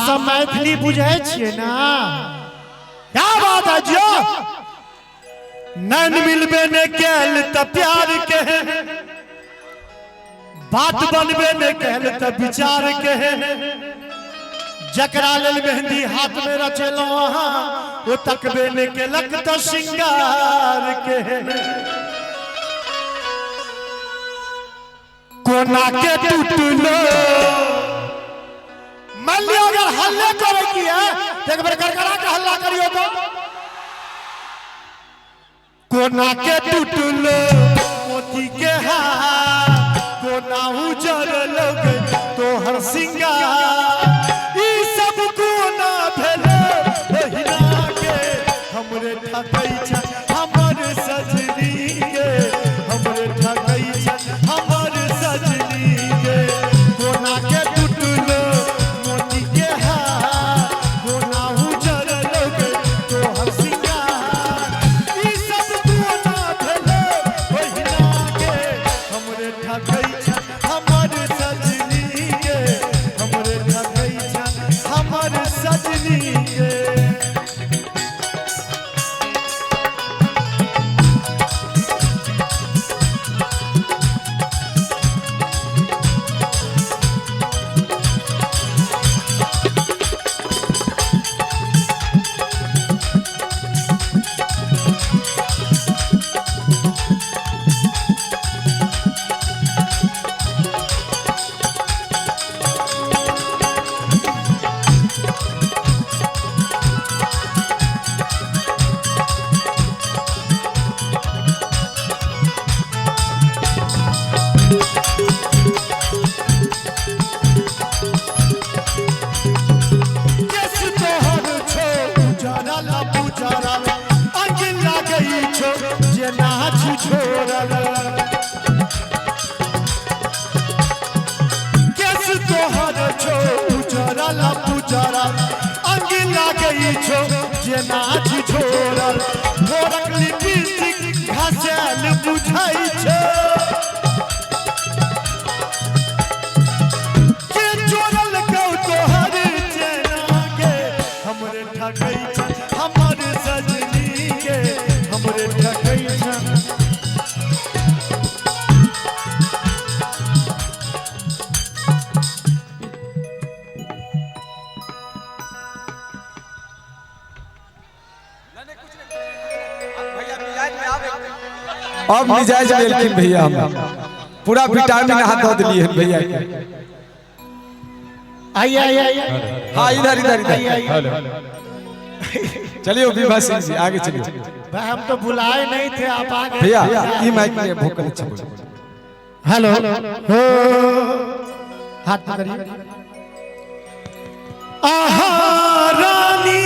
सब मैथिली बुझे छिए ना? क्या बात है जो नैन मिलबे ने कैल त प्यार के बात बनबे ने कैल त विचार के जकरा लेल मेहंदी हाथ में रचलो वो तकबे ने केलक त श्रृंगार के कोना के टूटलो मान लियो अगर हल्ला करे की है एक बार करकरा के हल्ला करियो तो कोना के टूटलो मोती के हाथ कोना उजर लोग तोहर सिंगार ई सब कोना भेले ओहिना के हमरे ठकै छ हमर सजनी के हमरे ठकै छ हमर सजनी के कोना के टूटलो मोती के हाथ कोना उजर लोग तोहर सिंगार ई सब कोना भेले ओहिना के हमरे ठकै छ हमर सजनी के हमरे ठकै छ हमर सजनी के अब मिजाज लेकिन भैया हम पूरा विटामिन हाथ धो दिए हैं भैया के। आइए आइए आइए हाँ इधर इधर इधर चलिए विभा सिंह जी आगे चलिए। भाई हम तो बुलाए नहीं थे आप आ गए भैया ये माइक में भोकल अच्छा बोलो। हेलो हो हाथ पकड़िए। आहा रानी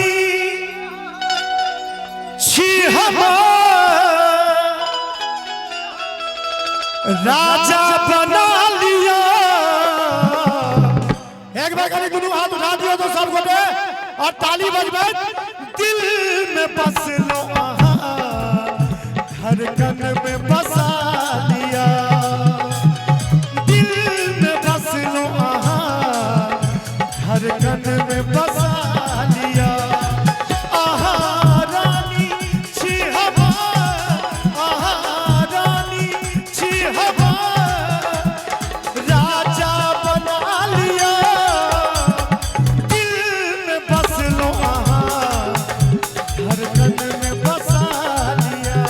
छी राजा बना लिया। एक बार कभी दोनों हाथ उठा दिया तो सब गोटे और ताली बजबे दिल में बस लो धड़कन में बसा लिया। दिल में बस लो धड़कन में बसा लिया। आहा रानी छी हवा आहा रानी छी हवा राजा बना लिया। दिल में बस लो धड़कन में बसा लिया।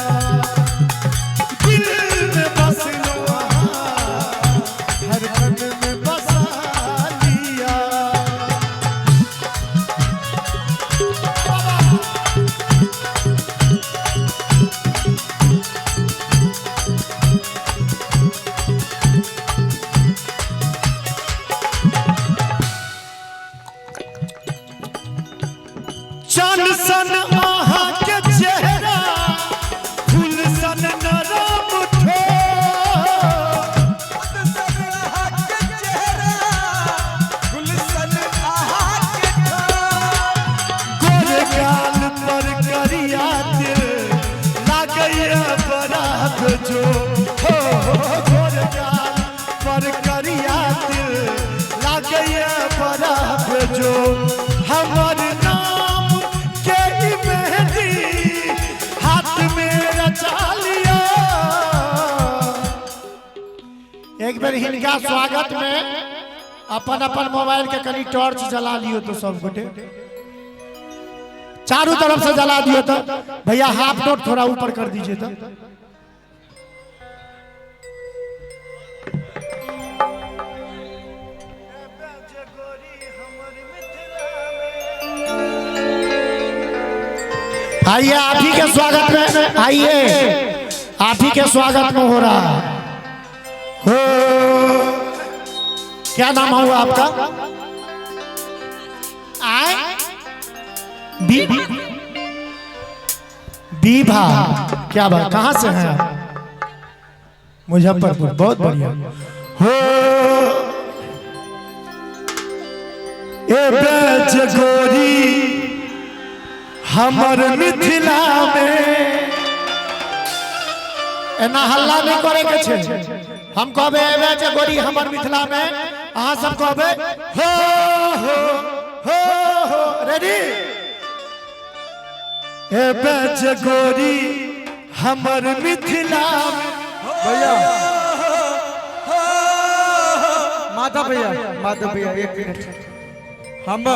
एक बार हिनका स्वागत में अपन अपन मोबाइल के कनी टॉर्च जला लियो तो सब गोटे चारों तरफ से जला दियो तो भैया हाफ नोट थोड़ा ऊपर कर दीजिए तो आइए आप ही के स्वागत में आइए आप ही के स्वागत में हो रहा है हो क्या नाम हुआ आपका आए बीभा क्या बात कहाँ से हैं आप मुजफ्फरपुर बहुत बढ़िया हो ए बेच गोरी हमर मिथिला में एना हल्ला नहीं करे के छे हम कहबे एबे जे गोरी हमर मिथिला में अहाँ सब कहबे हो हो हो रेडी एबे जे गोरी हमर मिथिला में भैया माधव भैया एक मिनट हम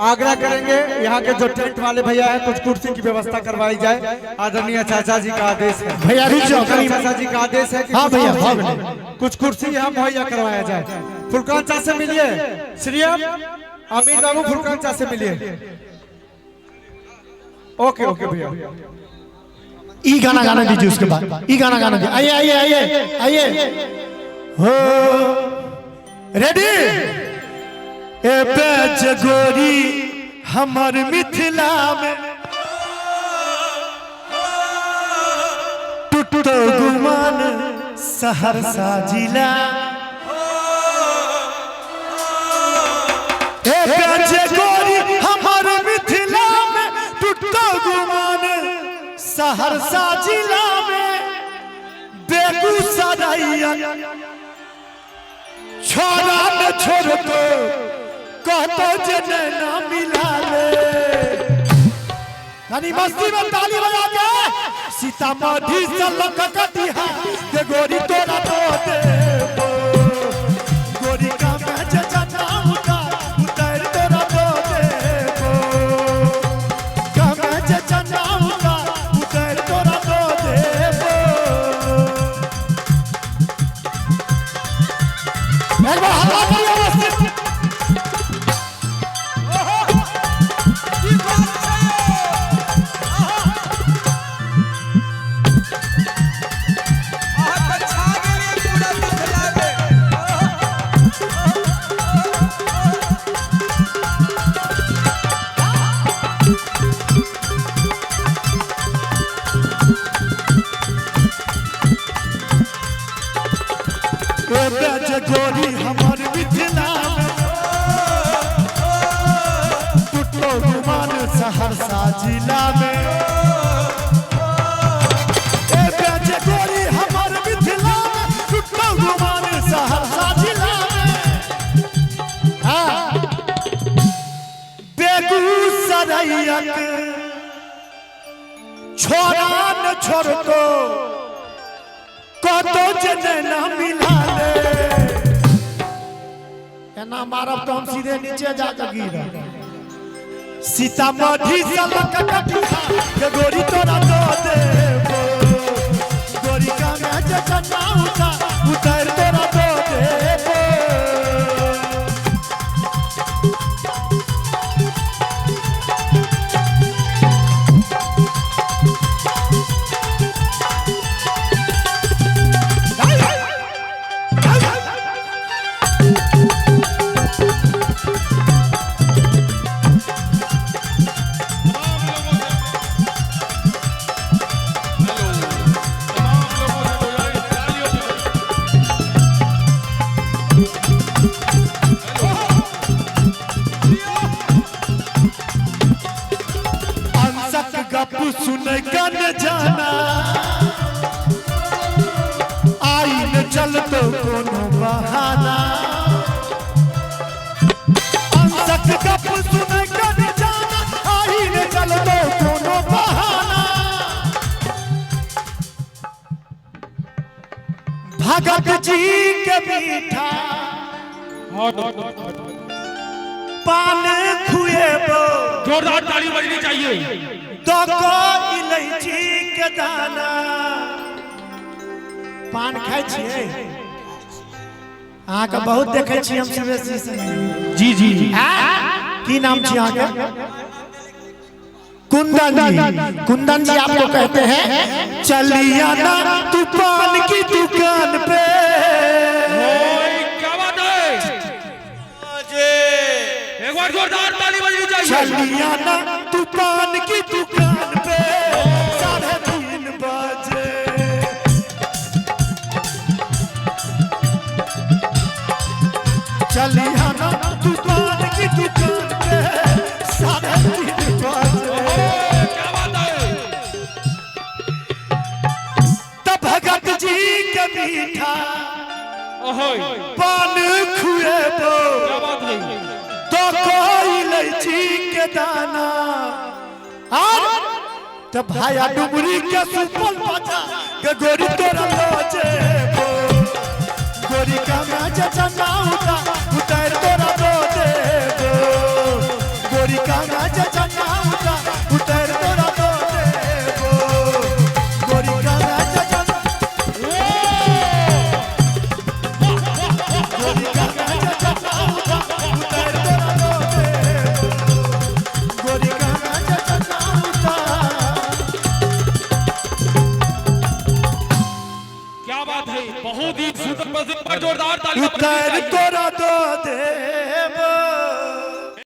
आग्रह करेंगे यहाँ के जो टेंट वाले भैया हैं कुछ कुर्सी की व्यवस्था करवाई जाए आदरणीय चाचा जी का आदेश है भैया रुक जाओ चाचा जी का आदेश है कि हाँ भैया कुछ कुर्सी यहाँ मुहैया करवाया जाए फुरकान चा से मिलिए श्रीयम अमीर बाबू फुरकान चा से मिलिए ओके ओके भैया ई गाना गाना दीजिए उसके बाद ई गाना गाना दीजिए आइए आइए आइए आइए हो रेडी ए बेच गोरी हमर मिथिला में टूटो गुमान सहरसा जिला ए बेच गोरी हमर मिथिला में टूटो गुमान सहरसा जिला में बेगूसराय छोरा न छोड़ दो कहतो जने ना मिला ले यानी मस्ती में ताली बजा के सीतामढ़ी से लककटिया के गोरी तोरा तो दे गोरी का मैच चनाऊ का उतर तोरा तो दे का मैच चनाऊ का उतर तोरा तो दे एक बार हल्ला करिए मस्ती गोरी हमर मिथिला में टूटो गुमान सहरसा जिला में ए बेच गोरी हमर मिथिला में टूटो गुमान सहरसा जिला में बेगूसराय छोरा न छोड़ दो कतो जने ना मिला ले ना मारब तो हम सीधे नीचे जाकर गिरा सीतामढ़ी से लककटिया के गोरी तोरा तो दे गोरी का मैच चनाऊ का उतर तोरा तो दे सुन गन जाना आई न चल तो कोनो बहाना अंसक गप सुन गन जाना आई न चल तो कोनो बहाना भगत जी के मीठा पान खुएबो, जोरदार ताली बजनी चाहिए। तो को इलायची के दाना पान खाई छिए अहाँ के बहुत देखे छी हम शिवेश से। जी जी की नाम छी अहाँ के? कुंदन जी। कुंदन जी आपको कहते हैं चलिया ना तू पान की दुकान पे। क्या बात है, एक बार जोरदार ताली बजनी चाहिए। चलिया ना तू पान की दुकान पे 3:30 बजे। चलिया ना तू पान की दुकान पे 3:30 बजे। क्या बात है, तब भगत जी के मीठा ओहोय पान खुएबो, क्या बात है, तो कोई इलायची के दाना। और तब भाया डुमरी के सुपल बजा के गोरी तोरा लोजे बो। गोरी का गाजा चना उतार तोरा दो देबो। गोरी का गाजा चना उतार तोरा दो देबो। गोरी का गाजा चना गोरी का गाजा चना उतार तोरा दो देबो। गोरी का गाजा चना क्या बात है, बहुत ही सुंदर, जोरदार ताली उतार तोरा दो